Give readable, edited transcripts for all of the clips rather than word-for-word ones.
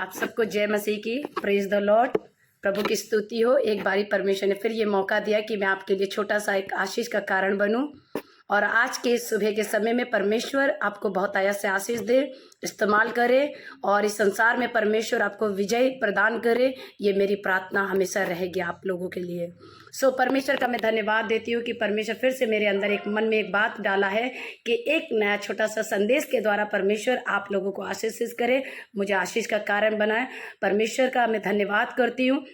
आप सबको जय मसीह की। Praise the Lord. प्रभु की स्तुति हो। एक बारी परमेश्वर ने फिर ये मौका दिया कि मैं आपके लिए छोटा सा एक आशीष का कारण बनूं। और आज के सुबह के समय में परमेश्वर आपको बहुत आया से आशीष दे, इस्तेमाल करे और इस संसार में परमेश्वर आपको विजय प्रदान करे। ये मेरी प्रार्थना हमेशा रहेगी आप लोगों के लिए। परमेश्वर का मैं धन्यवाद देती हूँ कि परमेश्वर फिर से मेरे अंदर एक मन में एक बात डाला है कि एक नया छोटा सा संदेश के द्वारा परमेश्वर आप लोगों को आशीषित करे, मुझे आशीष का कारण बनाए। परमेश्वर का मैं धन्यवाद करती हूँ।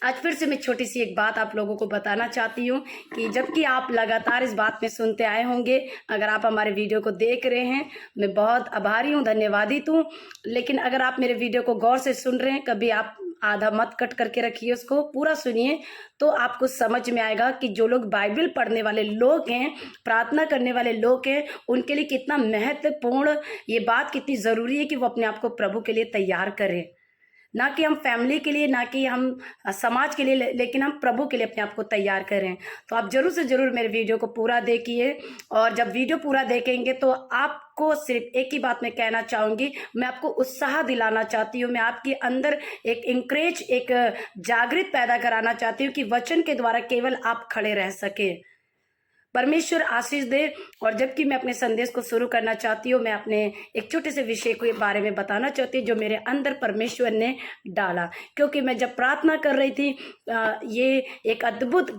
आज फिर से मैं छोटी सी एक बात आप लोगों को बताना चाहती हूँ कि जबकि आप लगातार इस बात में सुनते आए होंगे, अगर आप हमारे वीडियो को देख रहे हैं, मैं बहुत आभारी हूँ, धन्यवादित हूँ। लेकिन अगर आप मेरे वीडियो को गौर से सुन रहे हैं, कभी आप आधा मत कट करके रखिए, उसको पूरा सुनिए, तो आपको समझ में आएगा कि जो लोग बाइबल पढ़ने वाले लोग हैं, प्रार्थना करने वाले लोग हैं, उनके लिए कितना महत्वपूर्ण ये बात कितनी ज़रूरी है कि वो अपने आप को प्रभु के लिए तैयार करें। ना कि हम फैमिली के लिए, ना कि हम समाज के लिए, लेकिन हम प्रभु के लिए अपने आप को तैयार करें। तो आप जरूर से जरूर मेरे वीडियो को पूरा देखिए। और जब वीडियो पूरा देखेंगे तो आपको सिर्फ एक ही बात मैं कहना चाहूँगी, मैं आपको उत्साह दिलाना चाहती हूँ, मैं आपके अंदर एक इंकरेज, एक जागृत पैदा कराना चाहती हूँ कि वचन के द्वारा केवल आप खड़े रह सके। परमेश्वर आशीष दे। और जबकि मैं अपने संदेश को शुरू करना चाहती हूँ, मैं अपने एक छोटे से विषय के बारे में बताना चाहती हूँ जो मेरे अंदर परमेश्वर ने डाला। क्योंकि मैं जब प्रार्थना कर रही थी, ये एक अद्भुत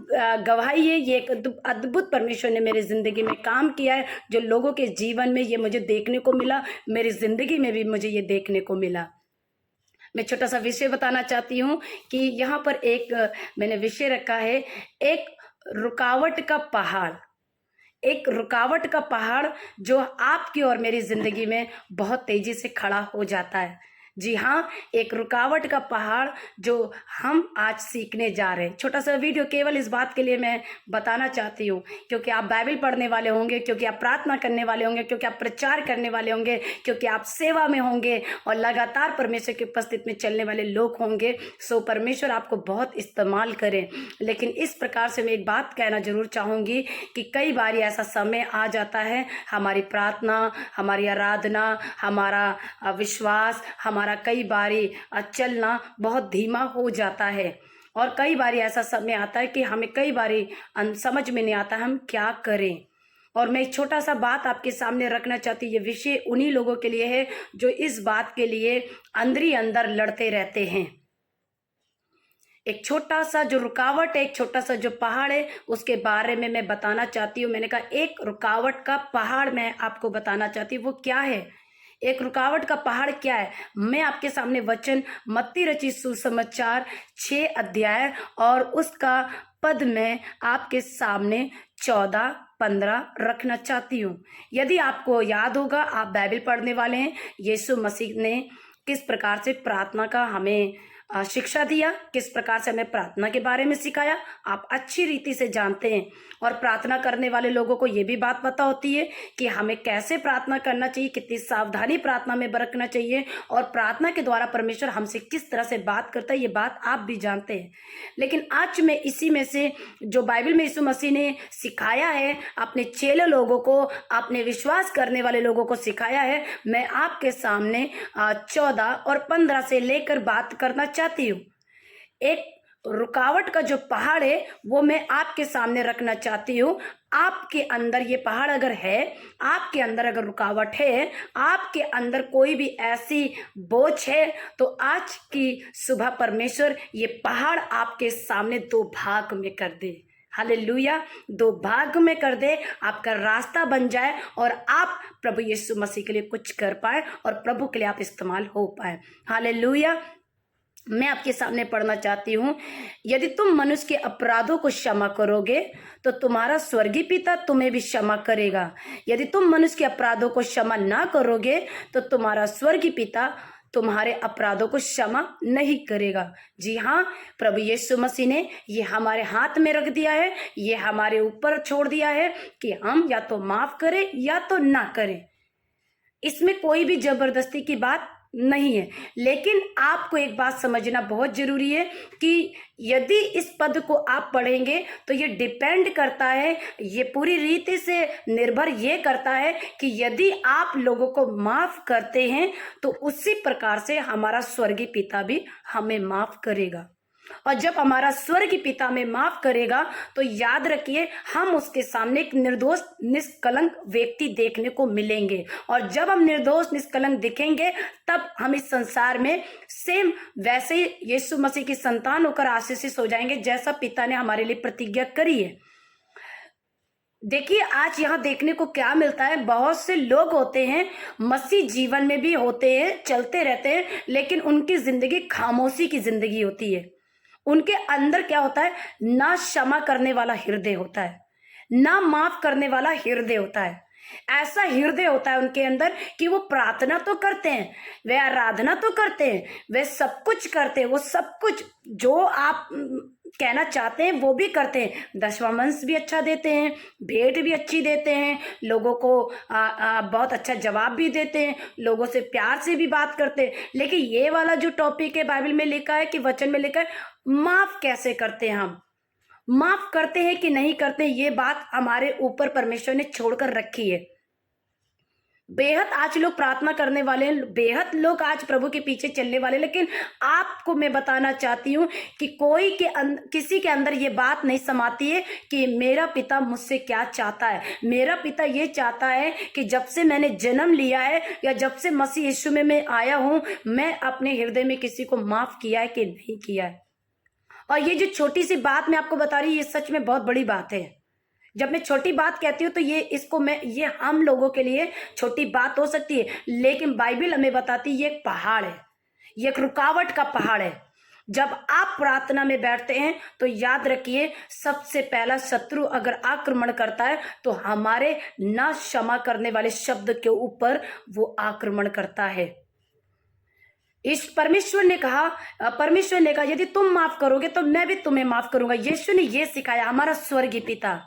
गवाही है, ये एक अद्भुत परमेश्वर ने मेरी ज़िंदगी में काम किया है, जो लोगों के जीवन में ये मुझे देखने को मिला, मेरी ज़िंदगी में भी मुझे ये देखने को मिला। मैं छोटा सा विषय बताना चाहती हूँ कि यहाँ पर एक मैंने विषय रखा है, एक रुकावट का पहाड़। एक रुकावट का पहाड़ जो आपकी और मेरी जिंदगी में बहुत तेजी से खड़ा हो जाता है। जी हाँ, एक रुकावट का पहाड़ जो हम आज सीखने जा रहे हैं। छोटा सा वीडियो केवल इस बात के लिए मैं बताना चाहती हूँ क्योंकि आप बाइबल पढ़ने वाले होंगे, क्योंकि आप प्रार्थना करने वाले होंगे, क्योंकि आप प्रचार करने वाले होंगे, क्योंकि आप सेवा में होंगे और लगातार परमेश्वर की उपस्थिति में चलने वाले लोग होंगे। परमेश्वर आपको बहुत इस्तेमाल करें। लेकिन इस प्रकार से मैं एक बात कहना जरूर चाहूँगी कि कई बार ऐसा समय आ जाता है, हमारी प्रार्थना, हमारी आराधना, हमारा विश्वास, हमारा कई बारी चलना बहुत धीमा हो जाता है। और कई बारी ऐसा समय आता है कि हमें कई बारी समझ में नहीं आता हम क्या करें। और मैं एक छोटा सा बात आपके सामने रखना चाहती हूँ। ये विषय उन्हीं लोगों के लिए है जो इस बात के लिए अंदर ही अंदर लड़ते रहते हैं। एक छोटा सा जो रुकावट है, एक छोटा सा जो पहाड़ है, उसके बारे में मैं बताना चाहती हूँ। मैंने कहा एक रुकावट का पहाड़ मैं आपको बताना चाहती हूँ। वो क्या है? एक रुकावट का पहाड़ क्या है? मैं आपके सामने वचन मत्ती रचित सुसमाचार 6 अध्याय और उसका पद में आपके सामने 14-15 रखना चाहती हूँ। यदि आपको याद होगा, आप बाइबल पढ़ने वाले हैं, यीशु मसीह ने किस प्रकार से प्रार्थना का हमें शिक्षा दिया, किस प्रकार से हमें प्रार्थना के बारे में सिखाया, आप अच्छी रीति से जानते हैं। और प्रार्थना करने वाले लोगों को ये भी बात पता होती है कि हमें कैसे प्रार्थना करना चाहिए, कितनी सावधानी प्रार्थना में बरतना चाहिए और प्रार्थना के द्वारा परमेश्वर हमसे किस तरह से बात करता है, ये बात आप भी जानते हैं। लेकिन आज मैं इसी में से जो बाइबल में यीशु मसीह ने सिखाया है, अपने चेले लोगों को, अपने विश्वास करने वाले लोगों को सिखाया है, मैं आपके सामने 14 और 15 से लेकर बात करना चाहती हूँ। एक रुकावट का जो पहाड़ है वो मैं आपके सामने रखना चाहती हूँ। आपके अंदर ये पहाड़ अगर है, आपके अंदर अगर रुकावट है, आपके अंदर कोई भी ऐसी बोझ है, तो आज की सुबह परमेश्वर ये पहाड़ आपके सामने 2 भाग में कर दे। हालेलुया। 2 भाग में कर दे, आपका रास्ता बन जाए और आप प्रभु यीशु मसीह के लिए कुछ कर पाए और प्रभु के लिए आप इस्तेमाल हो पाए। हालेलुया। मैं आपके सामने पढ़ना चाहती हूँ। यदि तुम मनुष्य के अपराधों को क्षमा करोगे तो तुम्हारा स्वर्गीय पिता तुम्हें भी क्षमा करेगा। यदि तुम मनुष्य के अपराधों को क्षमा ना करोगे तो तुम्हारा स्वर्गीय पिता तुम्हारे अपराधों को क्षमा नहीं करेगा। जी हाँ, प्रभु यीशु मसीह ने ये हमारे हाथ में रख दिया है, ये हमारे ऊपर छोड़ दिया है कि हम या तो माफ करें या तो ना करें। इसमें कोई भी जबरदस्ती की बात नहीं है। लेकिन आपको एक बात समझना बहुत जरूरी है कि यदि इस पद को आप पढ़ेंगे तो ये डिपेंड करता है, ये पूरी रीति से निर्भर ये करता है कि यदि आप लोगों को माफ करते हैं तो उसी प्रकार से हमारा स्वर्गीय पिता भी हमें माफ करेगा। और जब हमारा स्वर्गीय पिता में माफ करेगा तो याद रखिए हम उसके सामने एक निर्दोष निष्कलंक व्यक्ति देखने को मिलेंगे। और जब हम निर्दोष निष्कलंक दिखेंगे तब हम इस संसार में सेम वैसे ही यीशु मसीह की संतान होकर आशीषित हो जाएंगे जैसा पिता ने हमारे लिए प्रतिज्ञा करी है। देखिए आज यहाँ देखने को क्या मिलता है, बहुत से लोग होते हैं मसीह जीवन में भी होते हैं, चलते रहते हैं, लेकिन उनकी जिंदगी खामोशी की जिंदगी होती है। उनके अंदर क्या होता है, ना क्षमा करने वाला हृदय होता है, ना माफ करने वाला हृदय होता है। ऐसा हृदय होता है उनके अंदर कि वो प्रार्थना तो करते हैं, वे आराधना तो करते हैं, वे सब कुछ करते हैं, वो सब कुछ जो आप कहना चाहते हैं वो भी करते हैं। दशवांश भी अच्छा देते हैं, भेंट भी अच्छी देते हैं, लोगों को बहुत अच्छा जवाब भी देते हैं, लोगों से प्यार से भी बात करते हैं। लेकिन ये वाला जो टॉपिक है बाइबल में लिखा है कि वचन में लिखा है, माफ कैसे करते हैं, हम माफ करते हैं कि नहीं करते, ये बात हमारे ऊपर परमेश्वर ने छोड़कर रखी है। बेहद आज लोग प्रार्थना करने वाले हैं, बेहद लोग आज प्रभु के पीछे चलने वाले, लेकिन आपको मैं बताना चाहती हूँ कि किसी के अंदर ये बात नहीं समाती है कि मेरा पिता मुझसे क्या चाहता है। मेरा पिता ये चाहता है कि जब से मैंने जन्म लिया है या जब से मसीह यीशु में मैं आया हूँ, मैं अपने हृदय में किसी को माफ किया है कि नहीं किया है। और ये जो छोटी सी बात मैं आपको बता रही हूँ, ये सच में बहुत बड़ी बात है। जब मैं छोटी बात कहती हूँ तो ये हम लोगों के लिए छोटी बात हो सकती है, लेकिन बाइबल हमें बताती है ये एक पहाड़ है, ये एक रुकावट का पहाड़ है। जब आप प्रार्थना में बैठते हैं तो याद रखिए सबसे पहला शत्रु अगर आक्रमण करता है तो हमारे ना क्षमा करने वाले शब्द के ऊपर वो आक्रमण करता है। परमेश्वर ने कहा यदि तुम माफ करोगे तो मैं भी तुम्हें माफ करूंगा। यीशु ने यह सिखाया, हमारा स्वर्गीय पिता।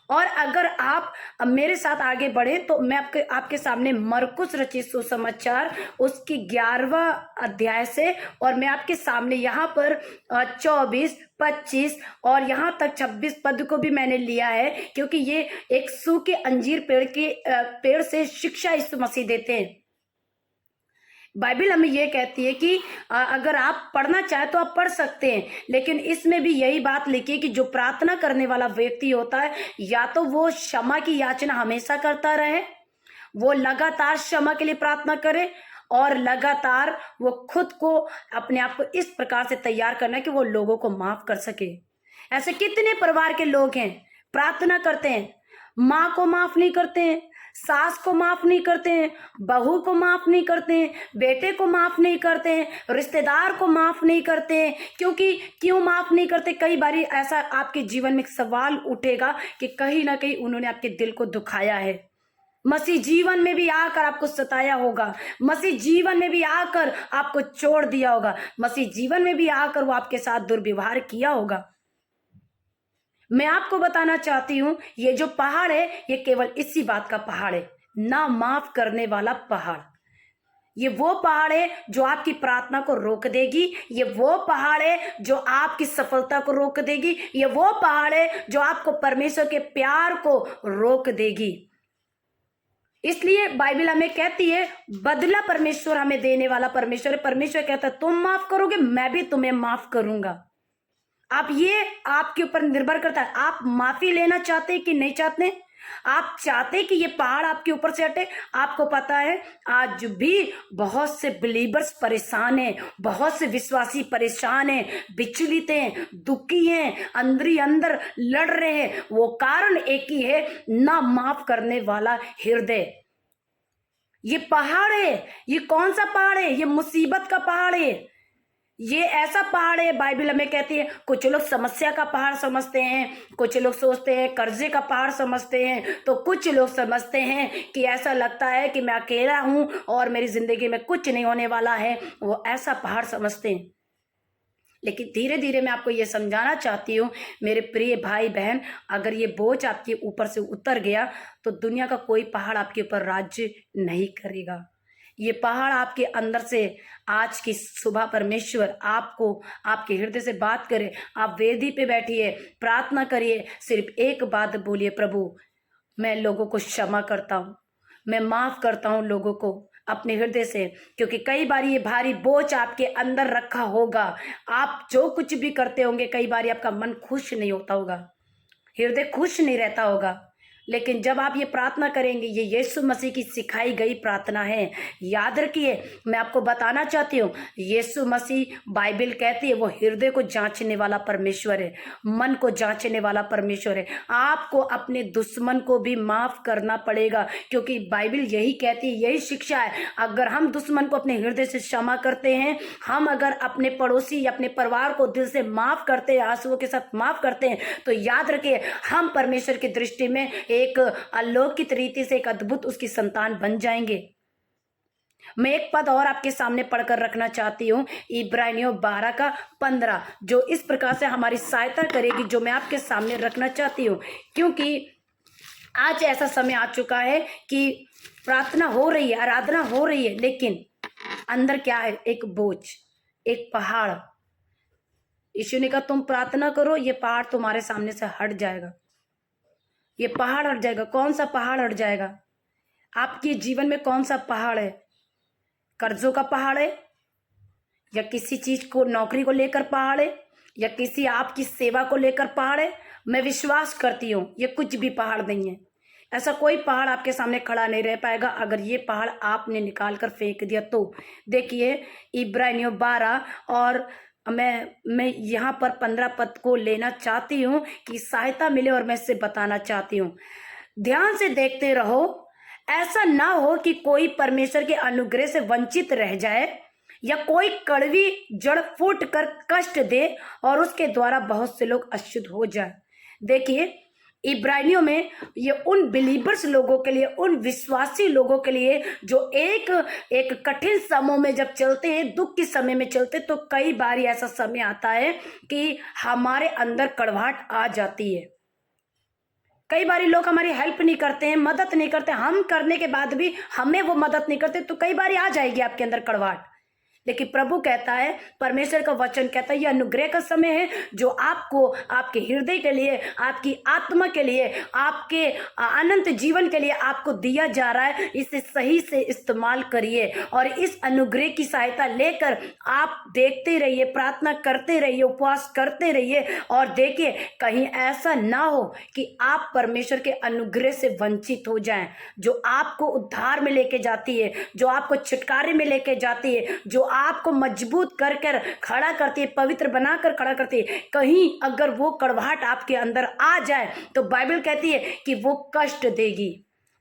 और अगर आप मेरे साथ आगे बढ़े तो मैं आपके सामने मरकुस रचित सुसमाचार उसकी 11वां अध्याय से, और मैं आपके सामने यहाँ पर 24, 25 और यहाँ तक 26 पद को भी मैंने लिया है, क्योंकि ये एक सूखे अंजीर पेड़ से शिक्षा यीशु मसीह देते हैं। बाइबल हमें यह कहती है कि अगर आप पढ़ना चाहें तो आप पढ़ सकते हैं, लेकिन इसमें भी यही बात लिखी है कि जो प्रार्थना करने वाला व्यक्ति होता है या तो वो क्षमा की याचना हमेशा करता रहे, वो लगातार क्षमा के लिए प्रार्थना करे और लगातार वो खुद को अपने आप को इस प्रकार से तैयार करना है कि वो लोगों को माफ कर सके। ऐसे कितने परिवार के लोग हैं प्रार्थना करते हैं, माँ को माफ नहीं करते हैं, सास को माफ नहीं करते हैं, बहू को माफ नहीं करते हैं, बेटे को माफ नहीं करते हैं, रिश्तेदार को माफ नहीं करते हैं। क्यों माफ नहीं करते? कई बार ऐसा आपके जीवन में एक सवाल उठेगा कि कहीं ना कहीं उन्होंने आपके दिल को दुखाया है। मसीह जीवन में भी आकर आपको सताया होगा, मसीह जीवन में भी आकर आपको छोड़ दिया होगा, मसीह जीवन में भी आकर वो आपके साथ दुर्व्यवहार किया होगा। मैं आपको बताना चाहती हूं ये जो पहाड़ है ये केवल इसी बात का पहाड़ है, ना माफ करने वाला पहाड़। ये वो पहाड़ है जो आपकी प्रार्थना को रोक देगी, ये वो पहाड़ है जो आपकी सफलता को रोक देगी, ये वो पहाड़ है जो आपको परमेश्वर के प्यार को रोक देगी। इसलिए बाइबल हमें कहती है बदला परमेश्वर हमें देने वाला परमेश्वर है। परमेश्वर कहता है तुम माफ करोगे मैं भी तुम्हें माफ करूंगा। आप ये आपके ऊपर निर्भर करता है, आप माफी लेना चाहते हैं कि नहीं चाहते। आप चाहते कि ये पहाड़ आपके ऊपर से हटे। आपको पता है आज भी बहुत से बिलीवर्स परेशान हैं, बहुत से विश्वासी परेशान हैं, विचलित हैं, दुखी हैं, अंदर ही अंदर लड़ रहे हैं। वो कारण एक ही है, ना माफ करने वाला हृदय। ये पहाड़ है, ये कौन सा पहाड़ है? ये मुसीबत का पहाड़ है। ये ऐसा पहाड़ है, बाइबल हमें कहती है, कुछ लोग समस्या का पहाड़ समझते हैं, कुछ लोग सोचते हैं कर्जे का पहाड़ समझते हैं, तो कुछ लोग समझते हैं कि ऐसा लगता है कि मैं अकेला हूं और मेरी जिंदगी में कुछ नहीं होने वाला है, वो ऐसा पहाड़ समझते हैं। लेकिन धीरे धीरे मैं आपको ये समझाना चाहती हूँ मेरे प्रिय भाई बहन, अगर ये बोझ आपके ऊपर से उतर गया तो दुनिया का कोई पहाड़ आपके ऊपर राज्य नहीं करेगा। ये पहाड़ आपके अंदर से आज की सुबह परमेश्वर आपको आपके हृदय से बात करे। आप वेदी पे बैठिए, प्रार्थना करिए, सिर्फ एक बात बोलिए, प्रभु मैं लोगों को क्षमा करता हूँ, मैं माफ करता हूँ लोगों को अपने हृदय से, क्योंकि कई बार ये भारी बोझ आपके अंदर रखा होगा। आप जो कुछ भी करते होंगे, कई बार आपका मन खुश नहीं होता होगा, हृदय खुश नहीं रहता होगा, लेकिन जब आप ये प्रार्थना करेंगे, ये यीशु मसीह की सिखाई गई प्रार्थना है। याद रखिए, मैं आपको बताना चाहती हूँ, यीशु मसीह, बाइबल कहती है वो हृदय को जांचने वाला परमेश्वर है, मन को जांचने वाला परमेश्वर है। आपको अपने दुश्मन को भी माफ करना पड़ेगा, क्योंकि बाइबल यही कहती है, यही शिक्षा है। अगर हम दुश्मन को अपने हृदय से क्षमा करते हैं, हम अगर अपने पड़ोसी या अपने परिवार को दिल से माफ करते हैं, आंसुओं के साथ माफ करते हैं, तो याद रखिए हम परमेश्वर की दृष्टि में एक अलौकिक रीति से एक अद्भुत उसकी संतान बन जाएंगे। मैं एक पद और आपके सामने पढ़कर रखना चाहती हूँ, इब्रानियों 12:15, जो इस प्रकार से हमारी सहायता करेगी, जो मैं आपके सामने रखना चाहती हूँ। क्योंकि आज ऐसा समय आ चुका है कि प्रार्थना हो रही है, आराधना हो रही है, लेकिन अंदर क्या है? एक बोझ, एक पहाड़। यीशु ने कहा तुम प्रार्थना करो, ये पहाड़ तुम्हारे सामने से हट जाएगा, ये पहाड़ हट जाएगा। कौन सा पहाड़ हट जाएगा? आपके जीवन में कौन सा पहाड़ है? कर्जों का पहाड़ है, या किसी चीज को, नौकरी को लेकर पहाड़ है, या किसी आपकी सेवा को लेकर पहाड़ है? मैं विश्वास करती हूँ ये कुछ भी पहाड़ नहीं है। ऐसा कोई पहाड़ आपके सामने खड़ा नहीं रह पाएगा अगर ये पहाड़ आपने निकाल कर फेंक दिया तो। देखिए इब्रानियों 12 और मैं यहाँ पर 15 पद को लेना चाहती हूँ कि सहायता मिले, और मैं इससे बताना चाहती हूँ। ध्यान से देखते रहो, ऐसा ना हो कि कोई परमेश्वर के अनुग्रह से वंचित रह जाए, या कोई कड़वी जड़ फूट कर कष्ट दे और उसके द्वारा बहुत से लोग अशुद्ध हो जाए। देखिए इब्रानियों में ये उन बिलीवर्स लोगों के लिए, उन विश्वासी लोगों के लिए जो एक कठिन समय में जब चलते हैं, दुख के समय में चलते, तो कई बार ऐसा समय आता है कि हमारे अंदर कड़वाहट आ जाती है। कई बार लोग हमारी हेल्प नहीं करते हैं, मदद नहीं करते, हम करने के बाद भी हमें वो मदद नहीं करते, तो कई बार आ जाएगी आपके अंदर कड़वाहट। लेकिन प्रभु कहता है, परमेश्वर का वचन कहता है, यह अनुग्रह का समय है जो आपको आपके हृदय के लिए, आपकी आत्मा के लिए, आपके अनंत जीवन के लिए आपको दिया जा रहा है। इसे सही से इस्तेमाल करिए और इस अनुग्रह की सहायता लेकर आप देखते रहिए, प्रार्थना करते रहिए, उपवास करते रहिए, और देखिए कहीं ऐसा ना हो कि आप परमेश्वर के अनुग्रह से वंचित हो जाएं, जो आपको उद्धार में लेके जाती है, जो आपको छुटकारे में लेके जाती है, जो आपको मजबूत कर खड़ा करती है, पवित्र बनाकर खड़ा करती है। कहीं अगर वो कड़वाहट आपके अंदर आ जाए तो बाइबल कहती है कि वो कष्ट देगी,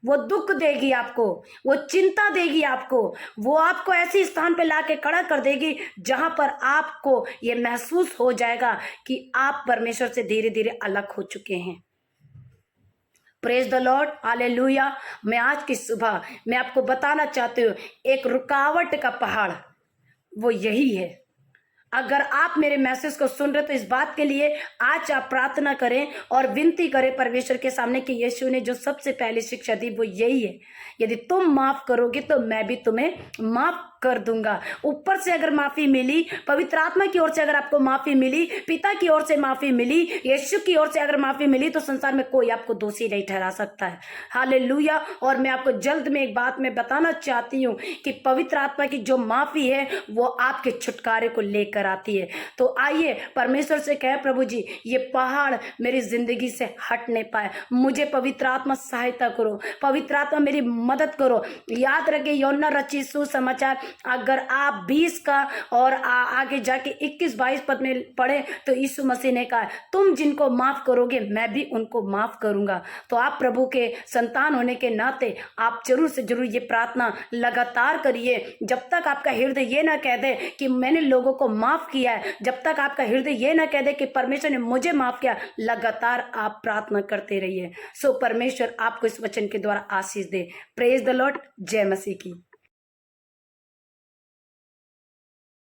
वो दुख देगी आपको, वो चिंता देगी आपको, वो आपको ऐसे स्थान पे लाके खड़ा कर देगी जहां पर आपको ये महसूस हो जाएगा कि आप परमेश्वर से धीरे धीरे अलग हो चुके हैं। Praise the Lord, hallelujah. मैं आज की सुबह मैं आपको बताना चाहती हूँ, एक रुकावट का पहाड़ वो यही है। अगर आप मेरे मैसेज को सुन रहे तो इस बात के लिए आज आप प्रार्थना करें और विनती करें परमेश्वर के सामने कि यीशु ने जो सबसे पहली शिक्षा दी वो यही है, यदि तुम माफ करोगे तो मैं भी तुम्हें माफ कर दूंगा। ऊपर से अगर माफी मिली, पवित्र आत्मा की ओर से अगर आपको माफी मिली, पिता की ओर से माफी मिली, यीशु की ओर से अगर माफी मिली, तो संसार में कोई आपको दोषी नहीं ठहरा सकता है। हालेलुया। और मैं आपको जल्द में एक बात मैं बताना चाहती हूँ कि पवित्र आत्मा की जो माफी है वो आपके छुटकारे को लेकर आती है। तो आइए परमेश्वर से कहे, प्रभु जी ये पहाड़ मेरी जिंदगी से हट नहीं पाए, मुझे पवित्र आत्मा सहायता करो, पवित्र आत्मा मेरी मदद करो। याद रखिए यूहन्ना रचित सुसमाचार अगर आप 20 का और आगे जाके 21-22 पद में पढ़े तो यीशु मसीह ने कहा तुम जिनको माफ करोगे मैं भी उनको माफ करूंगा। तो आप प्रभु के संतान होने के नाते आप जरूर से जरूर ये प्रार्थना लगातार करिए, जब तक आपका हृदय ये ना कह दे कि मैंने लोगों को माफ किया है, जब तक आपका हृदय ये ना कह दे कि परमेश्वर ने मुझे माफ किया, लगातार आप प्रार्थना करते रहिए। सो परमेश्वर आपको इस वचन के द्वारा आशीष दे। Praise the Lord. जय मसीह की।